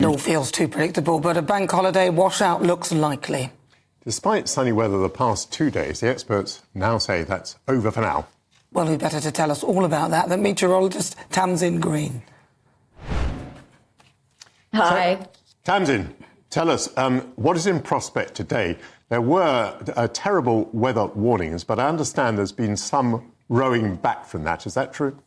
all feels too predictable, but a bank holiday washout looks likely. Despite sunny weather the past 2 days, the experts now say that's over for now. Well, who better to tell us all about that than meteorologist Tamsin Green. Hi. So, Tamsin, tell us, what is in prospect today? There were terrible weather warnings, but I understand there's been some rowing back from that. Is that true?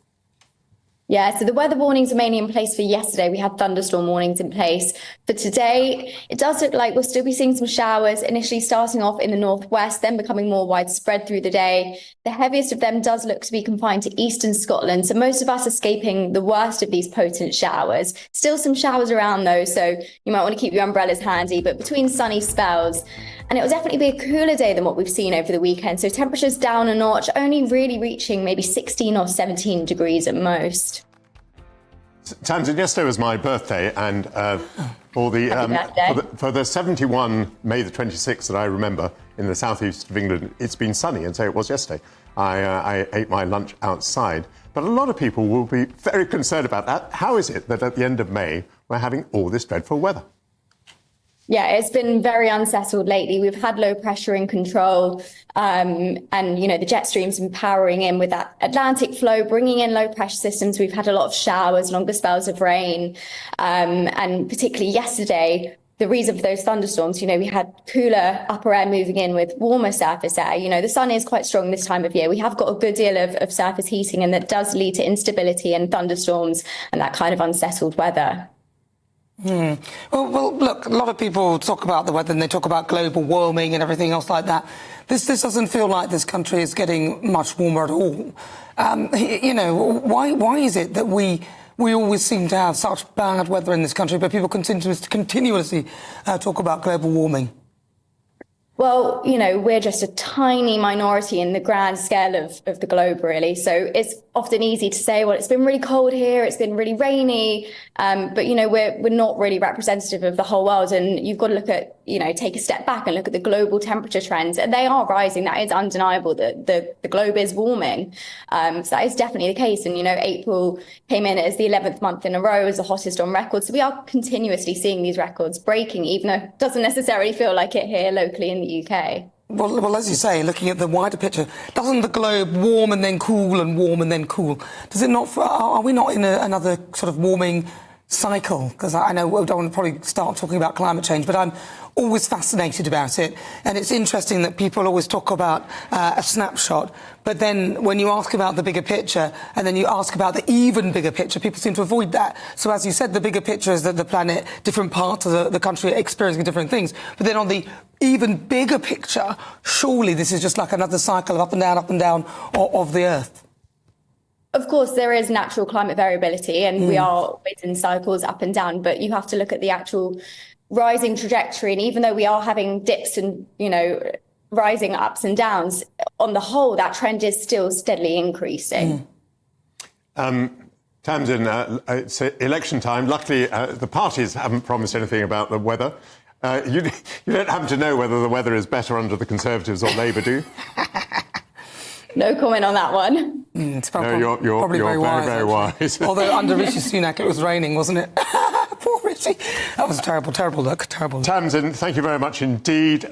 Yeah, so the weather warnings are mainly in place for yesterday. We had thunderstorm warnings in place. For today, it does look like we'll still be seeing some showers, initially starting off in the northwest, then becoming more widespread through the day. The heaviest of them does look to be confined to eastern Scotland, so most of us escaping the worst of these potent showers. Still some showers around though, so you might want to keep your umbrellas handy, but between sunny spells. And it will definitely be a cooler day than what we've seen over the weekend, so temperatures down a notch, only really reaching maybe 16 or 17 degrees at most. Tamsin, yesterday was my birthday, and for the 71 May the 26th that I remember in the southeast of England, it's been sunny, and so it was yesterday. I ate my lunch outside, but a lot of people will be very concerned about that. How is it that at the end of May we're having all this dreadful weather? Yeah, it's been very unsettled lately. We've had low pressure in control, and the jet stream's been powering in with that Atlantic flow, bringing in low pressure systems. We've had a lot of showers, longer spells of rain, and particularly yesterday, the reason for those thunderstorms, we had cooler upper air moving in with warmer surface air. The sun is quite strong this time of year. We have got a good deal of surface heating, and that does lead to instability and thunderstorms and that kind of unsettled weather. Well, look, a lot of people talk about the weather and they talk about global warming and everything else like that. This doesn't feel like this country is getting much warmer at all. Why is it that we always seem to have such bad weather in this country, but people continuously talk about global warming? Well, we're just a tiny minority in the grand scale of the globe, really. So it's often easy to say, well, it's been really cold here, it's been really rainy, but, we're not really representative of the whole world. And you've got to look at, take a step back and look at the global temperature trends. And they are rising. That is undeniable that the globe is warming. So that is definitely the case. And, April came in as the 11th month in a row as the hottest on record. So we are continuously seeing these records breaking, even though it doesn't necessarily feel like it here locally in the UK. Well, as you say, looking at the wider picture, doesn't the globe warm and then cool and warm and then cool? Does it not? Are we not in another sort of warming cycle? Because I know we don't want to probably start talking about climate change, but I'm always fascinated about it. And it's interesting that people always talk about a snapshot, but then when you ask about the bigger picture and then you ask about the even bigger picture, people seem to avoid that. So as you said, the bigger picture is that the planet, different parts of the country are experiencing different things. But then on the even bigger picture, surely this is just like another cycle of up and down of the Earth. Of course, there is natural climate variability and we are always in cycles up and down, but you have to look at the actual rising trajectory. And even though we are having dips and, rising ups and downs, on the whole, that trend is still steadily increasing. Tamsin, it's election time. Luckily, the parties haven't promised anything about the weather. You don't happen to know whether the weather is better under the Conservatives or Labour, do you? No comment on that one. It's probably very wise. Although under Rishi Sunak it was raining, wasn't it? Poor Rishi. That was a terrible look. Terrible. Tamsin, thank you very much indeed.